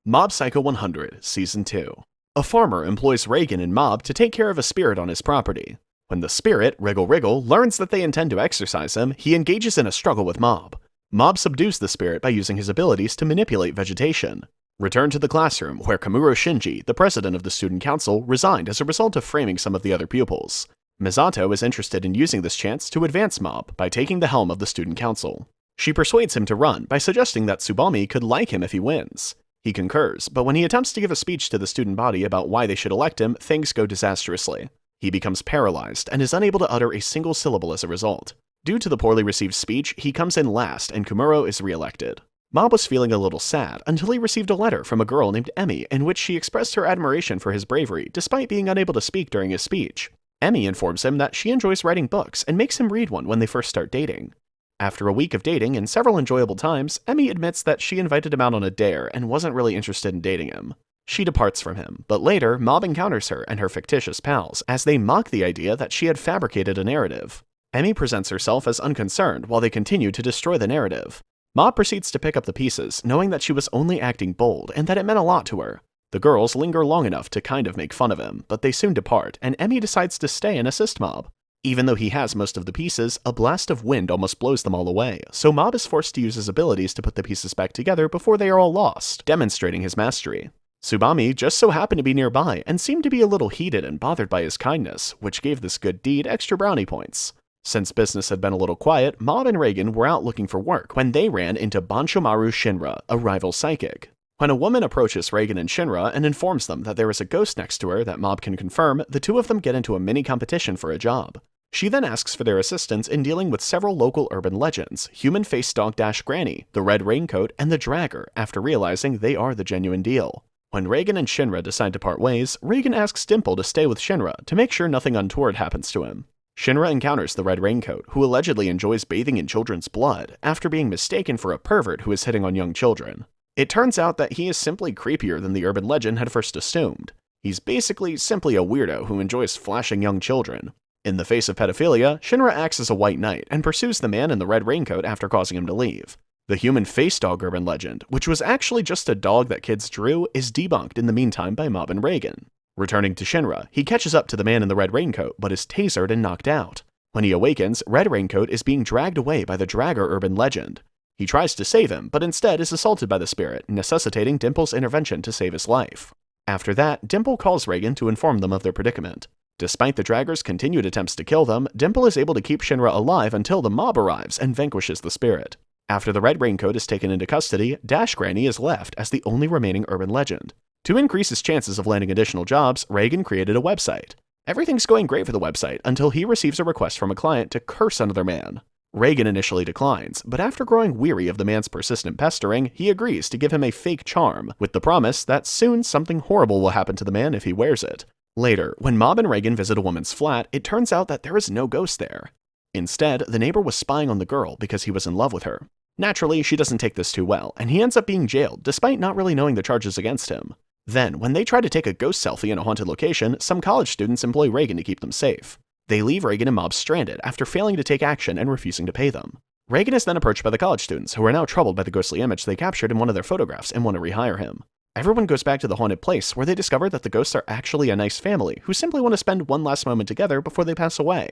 Mob Psycho 100, Season 2. A farmer employs Reagan and Mob to take care of a spirit on his property. When the spirit, Wriggle Wriggle, learns that they intend to exorcise him, he engages in a struggle with Mob. Mob subdues the spirit by using his abilities to manipulate vegetation. Return to the classroom, where Kamuro Shinji, the president of the student council, resigned as a result of framing some of the other pupils. Misato is interested in using this chance to advance Mob by taking the helm of the student council. She persuades him to run by suggesting that Tsubame could like him if he wins. He concurs, but when he attempts to give a speech to the student body about why they should elect him, things go disastrously. He becomes paralyzed and is unable to utter a single syllable as a result. Due to the poorly received speech, he comes in last and Kumuro is re-elected. Mob was feeling a little sad until he received a letter from a girl named Emmy in which she expressed her admiration for his bravery despite being unable to speak during his speech. Emmy informs him that she enjoys writing books and makes him read one when they first start dating. After a week of dating and several enjoyable times, Emmy admits that she invited him out on a dare and wasn't really interested in dating him. She departs from him, but later, Mob encounters her and her fictitious pals as they mock the idea that she had fabricated a narrative. Emmy presents herself as unconcerned while they continue to destroy the narrative. Mob proceeds to pick up the pieces, knowing that she was only acting bold and that it meant a lot to her. The girls linger long enough to kind of make fun of him, but they soon depart, and Emmy decides to stay and assist Mob. Even though he has most of the pieces, a blast of wind almost blows them all away, so Mob is forced to use his abilities to put the pieces back together before they are all lost, demonstrating his mastery. Tsubame just so happened to be nearby and seemed to be a little heated and bothered by his kindness, which gave this good deed extra brownie points. Since business had been a little quiet, Mob and Reagan were out looking for work when they ran into Banshomaru Shinra, a rival psychic. When a woman approaches Reagan and Shinra and informs them that there is a ghost next to her that Mob can confirm, the two of them get into a mini competition for a job. She then asks for their assistance in dealing with several local urban legends, Human Face Dog Dash Granny, the Red Raincoat, and the Dragger, after realizing they are the genuine deal. When Reagan and Shinra decide to part ways, Reagan asks Dimple to stay with Shinra to make sure nothing untoward happens to him. Shinra encounters the Red Raincoat, who allegedly enjoys bathing in children's blood, after being mistaken for a pervert who is hitting on young children. It turns out that he is simply creepier than the urban legend had first assumed. He's basically simply a weirdo who enjoys flashing young children. In the face of pedophilia, Shinra acts as a white knight and pursues the man in the red raincoat after causing him to leave. The human face dog urban legend, which was actually just a dog that kids drew, is debunked in the meantime by Mob and Reagan. Returning to Shinra, he catches up to the man in the red raincoat but is tasered and knocked out. When he awakens, Red Raincoat is being dragged away by the Dragger urban legend. He tries to save him, but instead is assaulted by the spirit, necessitating Dimple's intervention to save his life. After that, Dimple calls Reagan to inform them of their predicament. Despite the Dragger's continued attempts to kill them, Dimple is able to keep Shinra alive until the mob arrives and vanquishes the spirit. After the Red Raincoat is taken into custody, Dash Granny is left as the only remaining urban legend. To increase his chances of landing additional jobs, Reagan created a website. Everything's going great for the website until he receives a request from a client to curse another man. Reagan initially declines, but after growing weary of the man's persistent pestering, he agrees to give him a fake charm, with the promise that soon something horrible will happen to the man if he wears it. Later, when Mob and Reagan visit a woman's flat, it turns out that there is no ghost there. Instead, the neighbor was spying on the girl because he was in love with her. Naturally, she doesn't take this too well, and he ends up being jailed despite not really knowing the charges against him. Then, when they try to take a ghost selfie in a haunted location, some college students employ Reagan to keep them safe. They leave Reagan and Mob stranded after failing to take action and refusing to pay them. Reagan is then approached by the college students, who are now troubled by the ghostly image they captured in one of their photographs and want to rehire him. Everyone goes back to the haunted place, where they discover that the ghosts are actually a nice family who simply want to spend one last moment together before they pass away.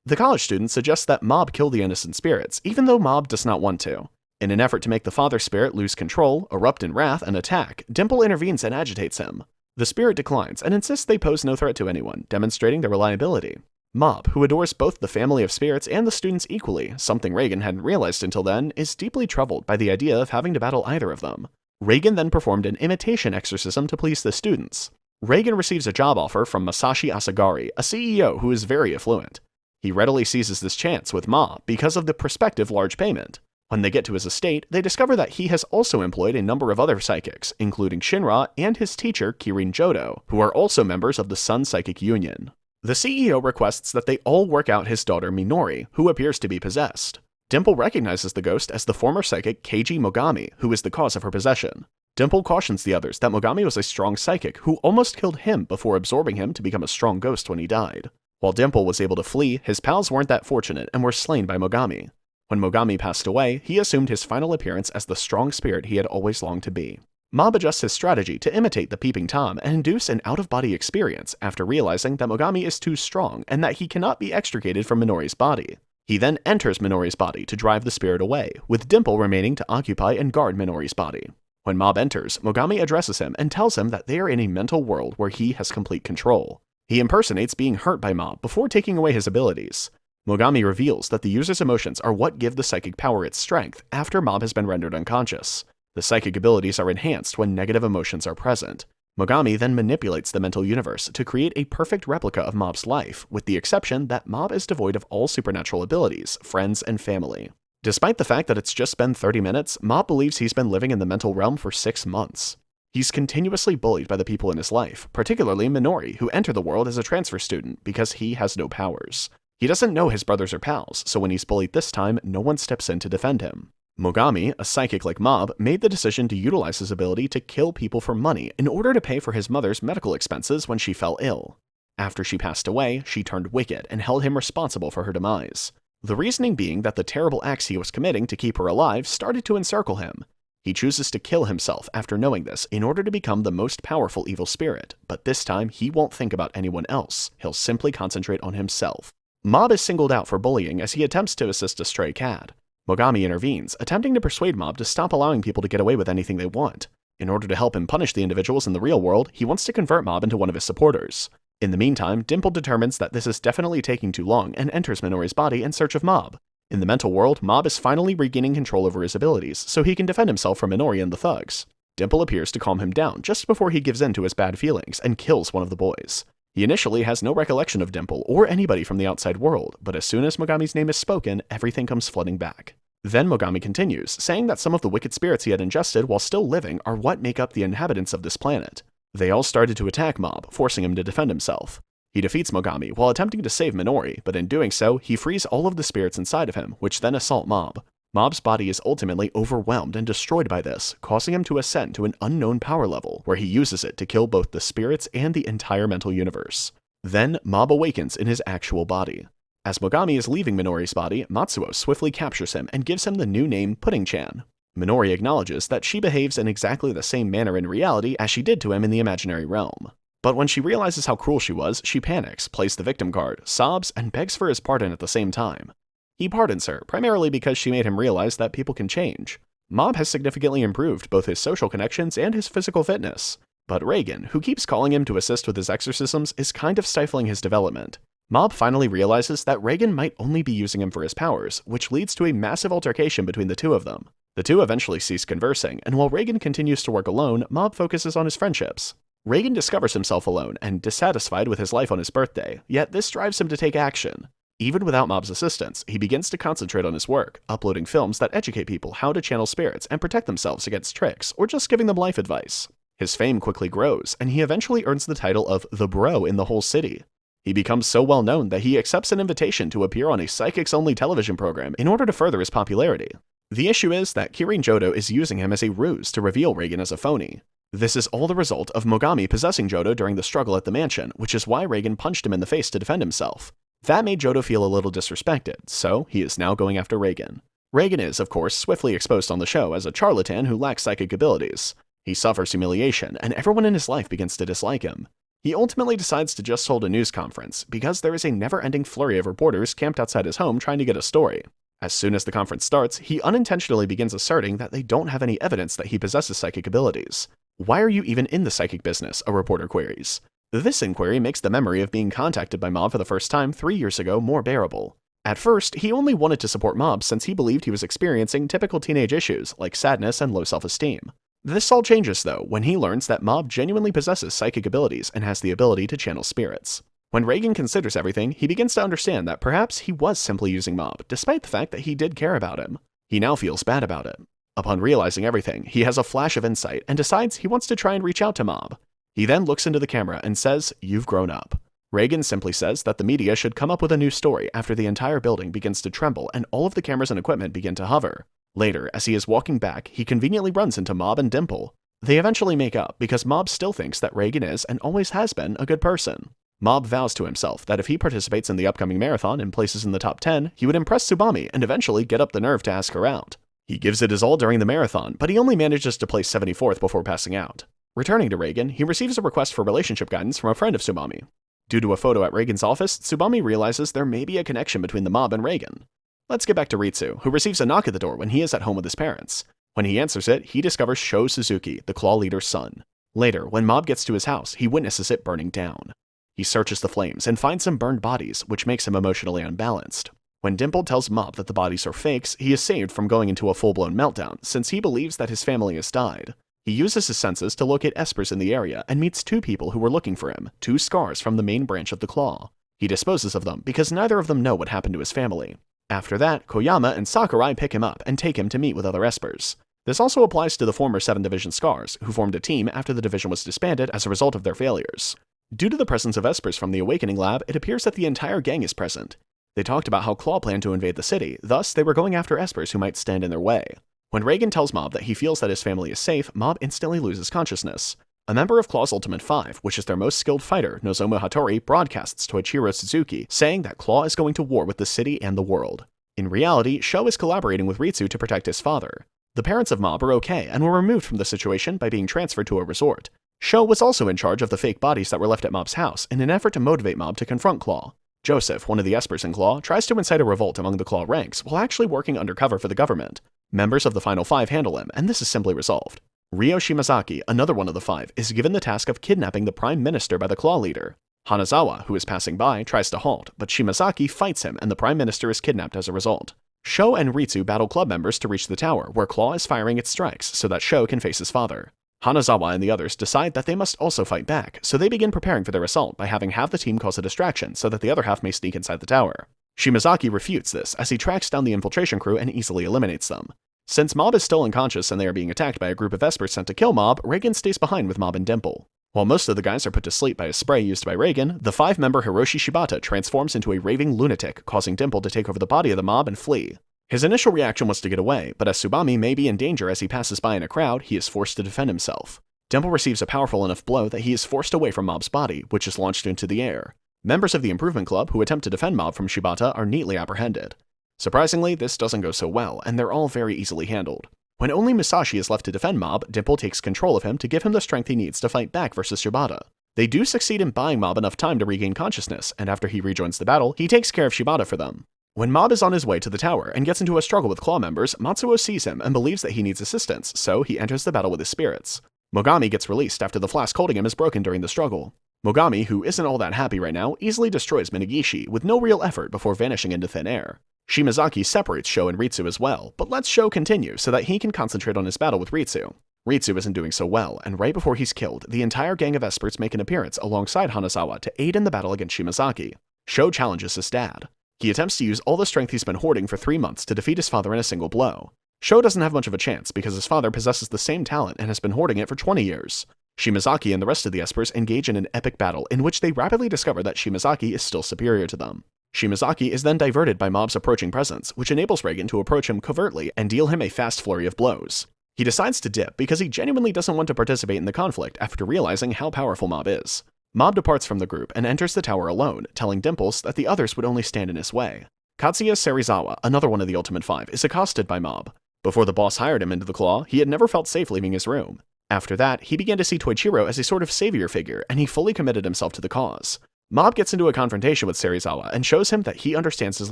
The college students suggest that Mob kill the innocent spirits, even though Mob does not want to. In an effort to make the father spirit lose control, erupt in wrath, and attack, Dimple intervenes and agitates him. The spirit declines and insists they pose no threat to anyone, demonstrating their reliability. Mob, who adores both the family of spirits and the students equally, something Reagan hadn't realized until then, is deeply troubled by the idea of having to battle either of them. Reagan then performed an imitation exorcism to please the students. Reagan receives a job offer from Masashi Asagari, a CEO who is very affluent. He readily seizes this chance with Mob because of the prospective large payment. When they get to his estate, they discover that he has also employed a number of other psychics, including Shinra and his teacher Kirin Jodo, who are also members of the Sun Psychic Union. The CEO requests that they all work out his daughter Minori, who appears to be possessed. Dimple recognizes the ghost as the former psychic Keiji Mogami, who is the cause of her possession. Dimple cautions the others that Mogami was a strong psychic who almost killed him before absorbing him to become a strong ghost when he died. While Dimple was able to flee, his pals weren't that fortunate and were slain by Mogami. When Mogami passed away, he assumed his final appearance as the strong spirit he had always longed to be. Mob adjusts his strategy to imitate the peeping Tom and induce an out-of-body experience after realizing that Mogami is too strong and that he cannot be extricated from Minori's body. He then enters Minori's body to drive the spirit away, with Dimple remaining to occupy and guard Minori's body. When Mob enters, Mogami addresses him and tells him that they are in a mental world where he has complete control. He impersonates being hurt by Mob before taking away his abilities. Mogami reveals that the user's emotions are what give the psychic power its strength after Mob has been rendered unconscious. The psychic abilities are enhanced when negative emotions are present. Mogami then manipulates the mental universe to create a perfect replica of Mob's life, with the exception that Mob is devoid of all supernatural abilities, friends, and family. Despite the fact that it's just been 30 minutes, Mob believes he's been living in the mental realm for 6 months. He's continuously bullied by the people in his life, particularly Minori, who entered the world as a transfer student because he has no powers. He doesn't know his brothers are pals, so when he's bullied this time, no one steps in to defend him. Mogami, a psychic like Mob, made the decision to utilize his ability to kill people for money in order to pay for his mother's medical expenses when she fell ill. After she passed away, she turned wicked and held him responsible for her demise. The reasoning being that the terrible acts he was committing to keep her alive started to encircle him. He chooses to kill himself after knowing this in order to become the most powerful evil spirit, but this time he won't think about anyone else, he'll simply concentrate on himself. Mob is singled out for bullying as he attempts to assist a stray cat. Mogami intervenes, attempting to persuade Mob to stop allowing people to get away with anything they want. In order to help him punish the individuals in the real world, he wants to convert Mob into one of his supporters. In the meantime, Dimple determines that this is definitely taking too long and enters Minori's body in search of Mob. In the mental world, Mob is finally regaining control over his abilities, so he can defend himself from Minori and the thugs. Dimple appears to calm him down just before he gives in to his bad feelings and kills one of the boys. He initially has no recollection of Dimple or anybody from the outside world, but as soon as Mogami's name is spoken, everything comes flooding back. Then Mogami continues, saying that some of the wicked spirits he had ingested while still living are what make up the inhabitants of this planet. They all started to attack Mob, forcing him to defend himself. He defeats Mogami while attempting to save Minori, but in doing so, he frees all of the spirits inside of him, which then assault Mob. Mob's body is ultimately overwhelmed and destroyed by this, causing him to ascend to an unknown power level, where he uses it to kill both the spirits and the entire mental universe. Then, Mob awakens in his actual body. As Mogami is leaving Minori's body, Matsuo swiftly captures him and gives him the new name Pudding-chan. Minori acknowledges that she behaves in exactly the same manner in reality as she did to him in the imaginary realm. But when she realizes how cruel she was, she panics, plays the victim card, sobs, and begs for his pardon at the same time. He pardons her, primarily because she made him realize that people can change. Mob has significantly improved both his social connections and his physical fitness. But Reagan, who keeps calling him to assist with his exorcisms, is kind of stifling his development. Mob finally realizes that Reagan might only be using him for his powers, which leads to a massive altercation between the two of them. The two eventually cease conversing, and while Reagan continues to work alone, Mob focuses on his friendships. Reagan discovers himself alone and dissatisfied with his life on his birthday, yet this drives him to take action. Even without Mob's assistance, he begins to concentrate on his work, uploading films that educate people how to channel spirits and protect themselves against tricks, or just giving them life advice. His fame quickly grows, and he eventually earns the title of the bro in the whole city. He becomes so well known that he accepts an invitation to appear on a psychics-only television program in order to further his popularity. The issue is that Kirin Jodo is using him as a ruse to reveal Reagan as a phony. This is all the result of Mogami possessing Jodo during the struggle at the mansion, which is why Reagan punched him in the face to defend himself. That made Jodo feel a little disrespected, so he is now going after Reagan. Reagan is, of course, swiftly exposed on the show as a charlatan who lacks psychic abilities. He suffers humiliation, and everyone in his life begins to dislike him. He ultimately decides to just hold a news conference, because there is a never-ending flurry of reporters camped outside his home trying to get a story. As soon as the conference starts, he unintentionally begins asserting that they don't have any evidence that he possesses psychic abilities. Why are you even in the psychic business? A reporter queries. This inquiry makes the memory of being contacted by Mob for the first time 3 years ago more bearable. At first, he only wanted to support Mob since he believed he was experiencing typical teenage issues like sadness and low self-esteem. This all changes though when he learns that Mob genuinely possesses psychic abilities and has the ability to channel spirits. When Reagan considers everything, he begins to understand that perhaps he was simply using Mob, despite the fact that he did care about him. He now feels bad about it. Upon realizing everything, he has a flash of insight and decides he wants to try and reach out to Mob. He then looks into the camera and says, "You've grown up." Reagan simply says that the media should come up with a new story after the entire building begins to tremble and all of the cameras and equipment begin to hover. Later, as he is walking back, he conveniently runs into Mob and Dimple. They eventually make up because Mob still thinks that Reagan is, and always has been, a good person. Mob vows to himself that if he participates in the upcoming marathon and places in the top 10, he would impress Tsubami and eventually get up the nerve to ask her out. He gives it his all during the marathon, but he only manages to place 74th before passing out. Returning to Reigen, he receives a request for relationship guidance from a friend of Tsubame. Due to a photo at Reigen's office, Tsubame realizes there may be a connection between the mob and Reigen. Let's get back to Ritsu, who receives a knock at the door when he is at home with his parents. When he answers it, he discovers Sho Suzuki, the Claw leader's son. Later, when Mob gets to his house, he witnesses it burning down. He searches the flames and finds some burned bodies, which makes him emotionally unbalanced. When Dimple tells Mob that the bodies are fakes, he is saved from going into a full-blown meltdown, since he believes that his family has died. He uses his senses to locate espers in the area and meets two people who were looking for him, two scars from the main branch of the Claw. He disposes of them because neither of them know what happened to his family. After that, Koyama and Sakurai pick him up and take him to meet with other espers. This also applies to the former 7th Division Scars, who formed a team after the division was disbanded as a result of their failures. Due to the presence of espers from the Awakening Lab, it appears that the entire gang is present. They talked about how Claw planned to invade the city, thus they were going after espers who might stand in their way. When Reigen tells Mob that he feels that his family is safe, Mob instantly loses consciousness. A member of Claw's Ultimate 5, which is their most skilled fighter, Nozomu Hattori, broadcasts to Toichiro Suzuki, saying that Claw is going to war with the city and the world. In reality, Sho is collaborating with Ritsu to protect his father. The parents of Mob are okay and were removed from the situation by being transferred to a resort. Sho was also in charge of the fake bodies that were left at Mob's house in an effort to motivate Mob to confront Claw. Joseph, one of the espers in Claw, tries to incite a revolt among the Claw ranks while actually working undercover for the government. Members of the Final Five handle him, and this is simply resolved. Ryo Shimazaki, another one of the five, is given the task of kidnapping the Prime Minister by the Claw leader. Hanazawa, who is passing by, tries to halt, but Shimazaki fights him and the Prime Minister is kidnapped as a result. Sho and Ritsu battle club members to reach the tower, where Claw is firing its strikes so that Sho can face his father. Hanazawa and the others decide that they must also fight back, so they begin preparing for their assault by having half the team cause a distraction so that the other half may sneak inside the tower. Shimazaki refutes this as he tracks down the infiltration crew and easily eliminates them. Since Mob is still unconscious and they are being attacked by a group of espers sent to kill Mob, Reigen stays behind with Mob and Dimple. While most of the guys are put to sleep by a spray used by Reigen, the 5-member Hiroshi Shibata transforms into a raving lunatic, causing Dimple to take over the body of the Mob and flee. His initial reaction was to get away, but as Tsubame may be in danger as he passes by in a crowd, he is forced to defend himself. Dimple receives a powerful enough blow that he is forced away from Mob's body, which is launched into the air. Members of the Improvement Club who attempt to defend Mob from Shibata are neatly apprehended. Surprisingly, this doesn't go so well, and they're all very easily handled. When only Musashi is left to defend Mob, Dimple takes control of him to give him the strength he needs to fight back versus Shibata. They do succeed in buying Mob enough time to regain consciousness, and after he rejoins the battle, he takes care of Shibata for them. When Mob is on his way to the tower and gets into a struggle with Claw members, Matsuo sees him and believes that he needs assistance, so he enters the battle with his spirits. Mogami gets released after the flask holding him is broken during the struggle. Mogami, who isn't all that happy right now, easily destroys Minagishi with no real effort before vanishing into thin air. Shimazaki separates Sho and Ritsu as well, but lets Sho continue so that he can concentrate on his battle with Ritsu. Ritsu isn't doing so well, and right before he's killed, the entire gang of espers make an appearance alongside Hanazawa to aid in the battle against Shimazaki. Sho challenges his dad. He attempts to use all the strength he's been hoarding for 3 months to defeat his father in a single blow. Sho doesn't have much of a chance because his father possesses the same talent and has been hoarding it for 20 years. Shimazaki and the rest of the espers engage in an epic battle in which they rapidly discover that Shimazaki is still superior to them. Shimazaki is then diverted by Mob's approaching presence, which enables Reigen to approach him covertly and deal him a fast flurry of blows. He decides to dip because he genuinely doesn't want to participate in the conflict after realizing how powerful Mob is. Mob departs from the group and enters the tower alone, telling Dimples that the others would only stand in his way. Katsuya Serizawa, another one of the Ultimate Five, is accosted by Mob. Before the boss hired him into the Claw, he had never felt safe leaving his room. After that, he began to see Toichiro as a sort of savior figure, and he fully committed himself to the cause. Mob gets into a confrontation with Serizawa and shows him that he understands his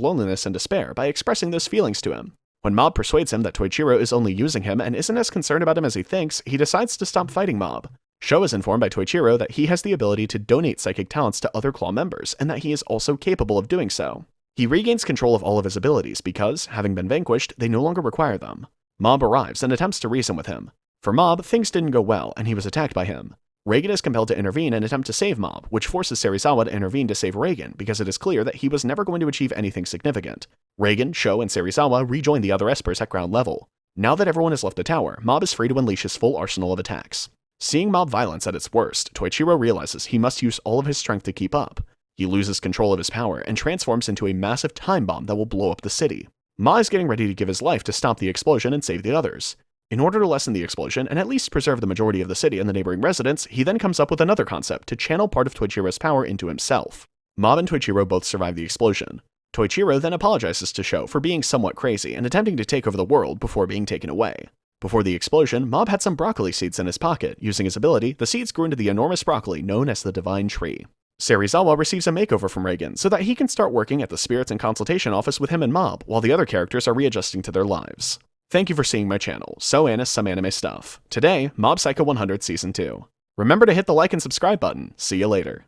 loneliness and despair by expressing those feelings to him. When Mob persuades him that Toichiro is only using him and isn't as concerned about him as he thinks, he decides to stop fighting Mob. Sho is informed by Toichiro that he has the ability to donate psychic talents to other Claw members, and that he is also capable of doing so. He regains control of all of his abilities because, having been vanquished, they no longer require them. Mob arrives and attempts to reason with him. For Mob, things didn't go well, and he was attacked by him. Reigen is compelled to intervene and attempt to save Mob, which forces Serizawa to intervene to save Reigen because it is clear that he was never going to achieve anything significant. Reigen, Sho, and Serizawa rejoin the other espers at ground level. Now that everyone has left the tower, Mob is free to unleash his full arsenal of attacks. Seeing Mob violence at its worst, Toichiro realizes he must use all of his strength to keep up. He loses control of his power and transforms into a massive time bomb that will blow up the city. Ma is getting ready to give his life to stop the explosion and save the others. In order to lessen the explosion and at least preserve the majority of the city and the neighboring residents, he then comes up with another concept to channel part of Toichiro's power into himself. Mob and Toichiro both survive the explosion. Toichiro then apologizes to Sho for being somewhat crazy and attempting to take over the world before being taken away. Before the explosion, Mob had some broccoli seeds in his pocket. Using his ability, the seeds grew into the enormous broccoli known as the Divine Tree. Serizawa receives a makeover from Reigen so that he can start working at the Spirits and Consultation office with him and Mob, while the other characters are readjusting to their lives. Thank you for seeing my channel, So Annis Some Anime Stuff. Today, Mob Psycho 100 Season 2. Remember to hit the like and subscribe button. See you later.